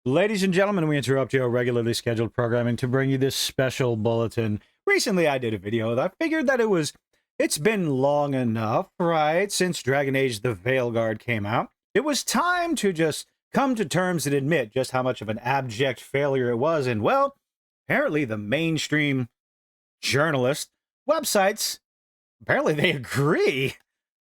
Ladies and gentlemen, we interrupt your regularly scheduled programming to bring you this special bulletin. Recently, I did a video that I figured that it's been long enough, right, since Dragon Age the Veilguard came out. It was time to just come to terms and admit just how much of an abject failure it was. And, well, apparently the mainstream journalist websites, apparently they agree.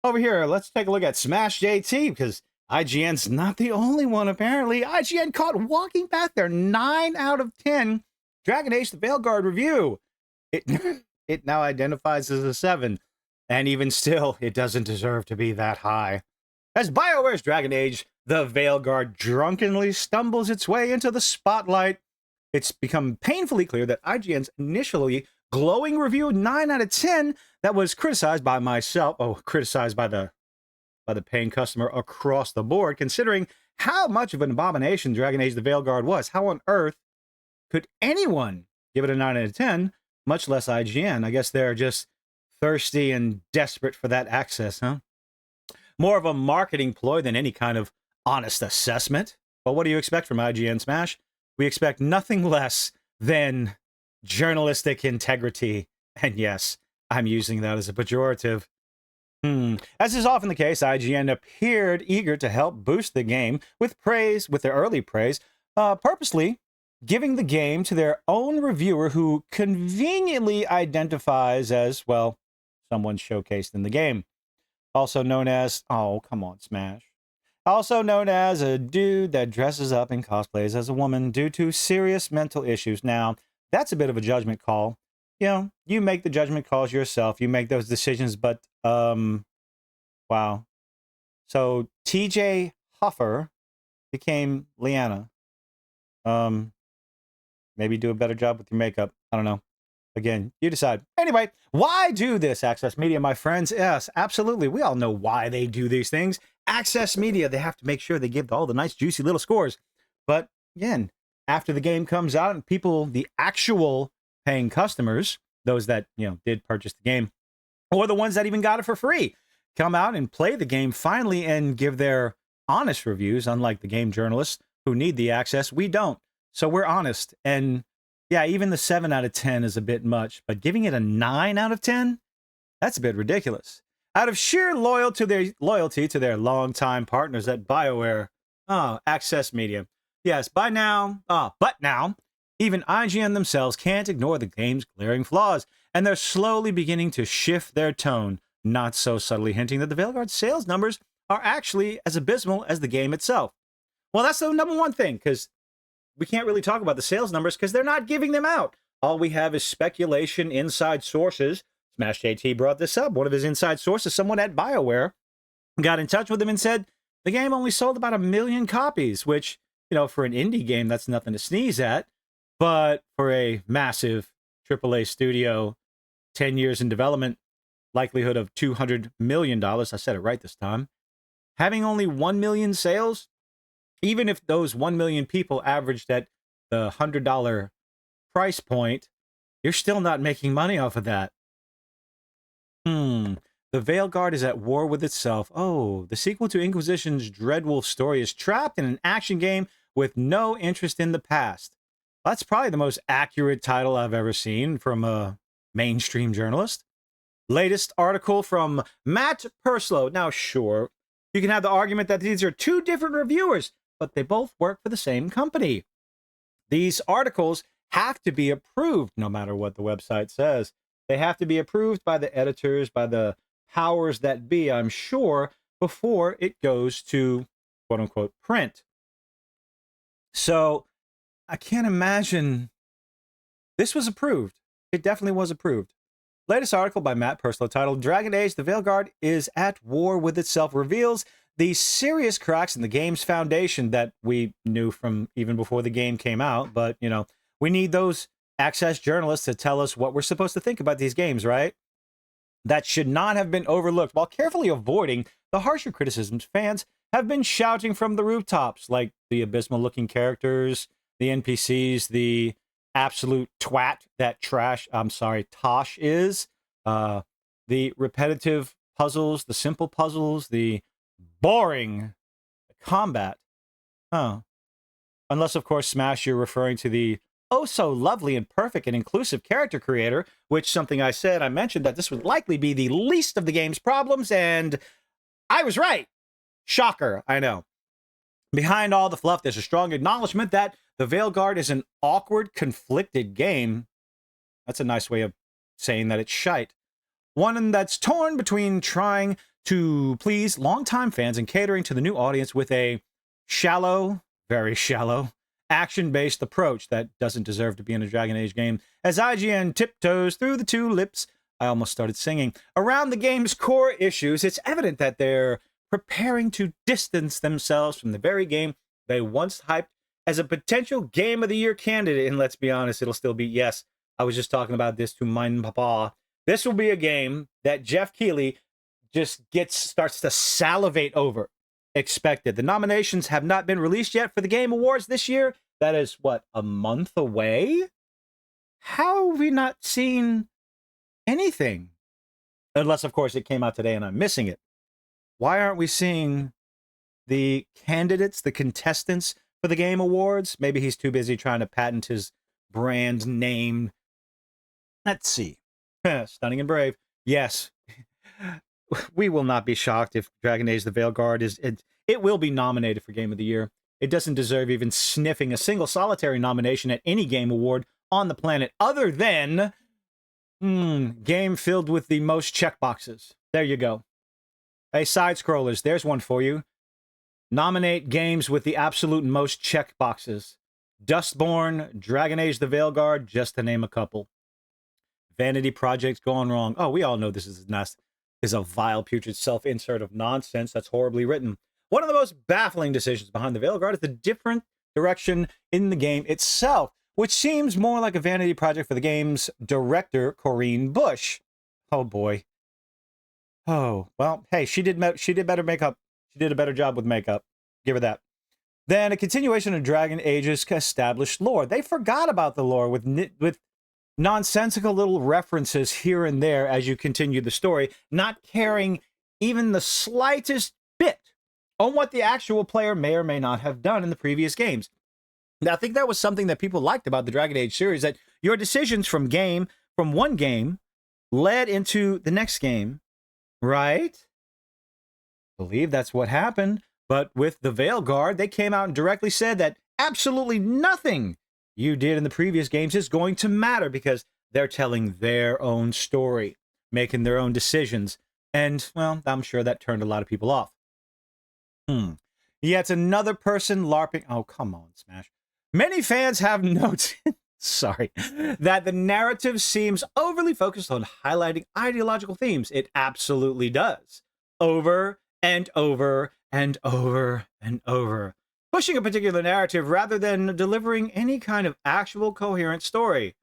Over here, let's take a look at Smash JT, because IGN's not the only one, apparently. IGN caught walking back their 9 out of 10 Dragon Age the Veilguard review. It, it now identifies as a 7, and even still, it doesn't deserve to be that high. As BioWare's Dragon Age the Veilguard drunkenly stumbles its way into the spotlight, it's become painfully clear that IGN's initially glowing review 9 out of 10 that was criticized by myself, criticized by the paying customer across the board, considering how much of an abomination Dragon Age the Veilguard was. How on earth could anyone give it a 9 out of 10, much less IGN? I guess they're just thirsty and desperate for that access, huh? More of a marketing ploy than any kind of honest assessment. But what do you expect from IGN Smash? We expect nothing less than journalistic integrity. And yes, I'm using that as a pejorative. As is often the case, IGN appeared eager to help boost the game with their early praise, purposely giving the game to their own reviewer who conveniently identifies as, well, someone showcased in the game. Also known as, oh, come on, Smash. Also known as a dude that dresses up and cosplays as a woman due to serious mental issues. Now, that's a bit of a judgment call. You know, you make the judgment calls yourself. You make those decisions, but, wow. So, TJ Huffer became Leanna. Maybe do a better job with your makeup. I don't know. Again, you decide. Anyway, why do this, Access Media, my friends? Yes, absolutely. We all know why they do these things. Access Media, they have to make sure they give all the nice, juicy little scores. But again, after the game comes out and people, the actual paying customers, those that, did purchase the game, or the ones that even got it for free, come out and play the game finally and give their honest reviews, unlike the game journalists who need the access. We don't. So we're honest. And yeah, even the 7 out of 10 is a bit much, but giving it a 9 out of 10, that's a bit ridiculous. Out of sheer loyalty to their longtime partners at BioWare, Access Media. Yes, but now, even IGN themselves can't ignore the game's glaring flaws, and they're slowly beginning to shift their tone, not so subtly hinting that the Veilguard sales numbers are actually as abysmal as the game itself. Well, that's the number one thing, because we can't really talk about the sales numbers because they're not giving them out. All we have is speculation, inside sources. Smash JT brought this up. One of his inside sources, someone at BioWare, got in touch with him and said the game only sold about 1 million copies, which, for an indie game, that's nothing to sneeze at. But for a massive AAA studio, 10 years in development, likelihood of $200 million, I said it right this time, having only 1 million sales, even if those 1 million people averaged at the $100 price point, you're still not making money off of that. The Veilguard is at war with itself. Oh, the sequel to Inquisition's Dreadwolf story is trapped in an action game with no interest in the past. That's probably the most accurate title I've ever seen from a mainstream journalist. Latest article from Matt Purslow. Now, sure, you can have the argument that these are two different reviewers, but they both work for the same company. These articles have to be approved, no matter what the website says. They have to be approved by the editors, by the powers that be, I'm sure, before it goes to quote-unquote print. So I can't imagine. This was approved. It definitely was approved. Latest article by Matt Purslow titled Dragon Age the Veilguard is at war with itself reveals the serious cracks in the game's foundation that we knew from even before the game came out. But, we need those access journalists to tell us what we're supposed to think about these games, right? That should not have been overlooked while carefully avoiding the harsher criticisms fans have been shouting from the rooftops, like the abysmal looking characters, the NPCs, the absolute twat that Tosh is, the repetitive puzzles, the simple puzzles, the boring combat. Unless, of course, Smash, you're referring to the oh so lovely and perfect and inclusive character creator, which something I mentioned that this would likely be the least of the game's problems, and I was right. Shocker, I know. Behind all the fluff, there's a strong acknowledgement that the Veilguard is an awkward, conflicted game. That's a nice way of saying that it's shite. One that's torn between trying to please longtime fans and catering to the new audience with a shallow, very shallow, action-based approach that doesn't deserve to be in a Dragon Age game. As IGN tiptoes through the tulips, I almost started singing, around the game's core issues, it's evident that they're preparing to distance themselves from the very game they once hyped as a potential Game of the Year candidate. And let's be honest, it'll still be, yes, I was just talking about this to mine papa. This will be a game that Jeff Keighley just starts to salivate over. Expected. The nominations have not been released yet for the Game Awards this year. That is, what, a month away? How have we not seen anything? Unless, of course, it came out today and I'm missing it. Why aren't we seeing the candidates, the contestants for the Game Awards? Maybe he's too busy trying to patent his brand name. Let's see. Stunning and Brave. Yes. We will not be shocked if Dragon Age the Veilguard it will be nominated for Game of the Year. It doesn't deserve even sniffing a single solitary nomination at any Game Award on the planet other than game filled with the most checkboxes. There you go. Hey, side scrollers, there's one for you. Nominate games with the absolute most checkboxes. Dustborn, Dragon Age the Veilguard, just to name a couple. Vanity Project gone wrong. Oh, we all know this is a vile, putrid self-insert of nonsense that's horribly written. One of the most baffling decisions behind the Veilguard is the different direction in the game itself, which seems more like a vanity project for the game's director, Corinne Bush. Oh, boy. Oh, well, hey, she did better makeup. She did a better job with makeup. Give her that. Then a continuation of Dragon Age's established lore. They forgot about the lore with nonsensical little references here and there as you continue the story, not caring even the slightest bit on what the actual player may or may not have done in the previous games. Now, I think that was something that people liked about the Dragon Age series, that your decisions from one game led into the next game, right? I believe that's what happened. But with the Veilguard, they came out and directly said that absolutely nothing you did in the previous games is going to matter because they're telling their own story, making their own decisions. And, well, I'm sure that turned a lot of people off. Yet another person LARPing. Oh, come on, Smash. Many fans have noted, sorry, that the narrative seems overly focused on highlighting ideological themes. It absolutely does. Over and over and over and over. Pushing a particular narrative rather than delivering any kind of actual coherent story.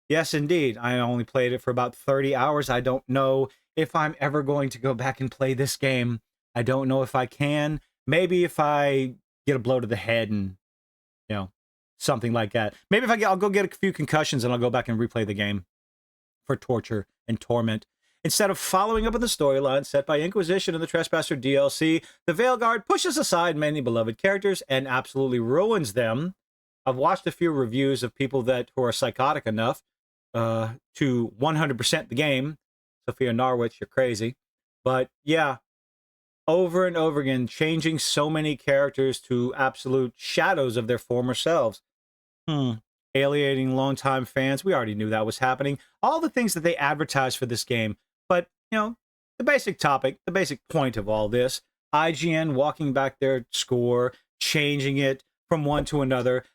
Yes, indeed. I only played it for about 30 hours. I don't know if I'm ever going to go back and play this game. I don't know if I can. Maybe if I get a blow to the head and, something like that. Maybe if I'll go get a few concussions and I'll go back and replay the game for torture and torment. Instead of following up with the storyline set by Inquisition and the Trespasser DLC, the Veilguard pushes aside many beloved characters and absolutely ruins them. I've watched a few reviews of people who are psychotic enough to 100% the game. Sophia Norwich, you're crazy. But yeah, over and over again, changing so many characters to absolute shadows of their former selves. Alienating longtime fans. We already knew that was happening. All the things that they advertised for this game. But, the basic topic, the basic point of all this, IGN walking back their score, changing it from one to another.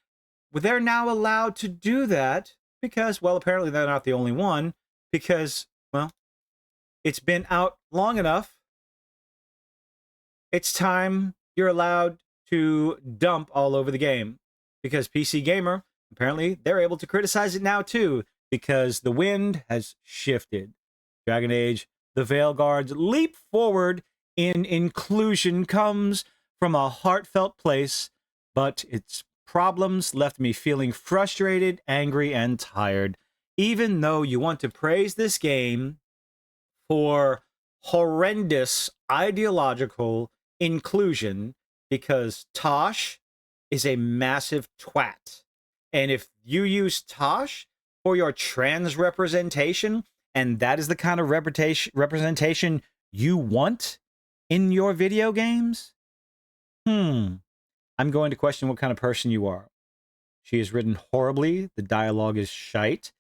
They're now allowed to do that because, well, apparently they're not the only one, because, well, it's been out long enough. It's time you're allowed to dump all over the game, because PC Gamer, apparently, they're able to criticize it now too, because the wind has shifted. Dragon Age, the Veilguard's leap forward in inclusion comes from a heartfelt place, but its problems left me feeling frustrated, angry, and tired. Even though you want to praise this game for horrendous ideological inclusion, because Tosh is a massive twat. And if you use Tosh for your trans representation, and that is the kind of representation you want in your video games, I'm going to question what kind of person you are. She is written horribly. The dialogue is shite.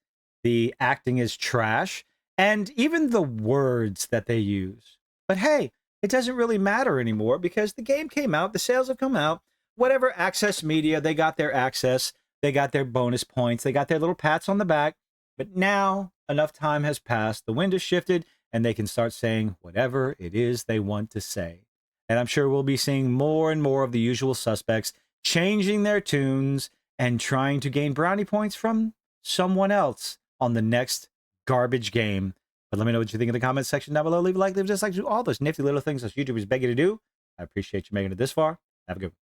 The acting is trash. And even the words that they use. But hey, it doesn't really matter anymore because the game came out. The sales have come out. Whatever access media, they got their access. They got their bonus points. They got their little pats on the back. But now enough time has passed. The wind has shifted and they can start saying whatever it is they want to say. And I'm sure we'll be seeing more and more of the usual suspects changing their tunes and trying to gain brownie points from someone else on the next garbage game. But let me know what you think in the comments section down below. Leave a like, leave a dislike, do all those nifty little things those YouTubers beg you to do. I appreciate you making it this far. Have a good one.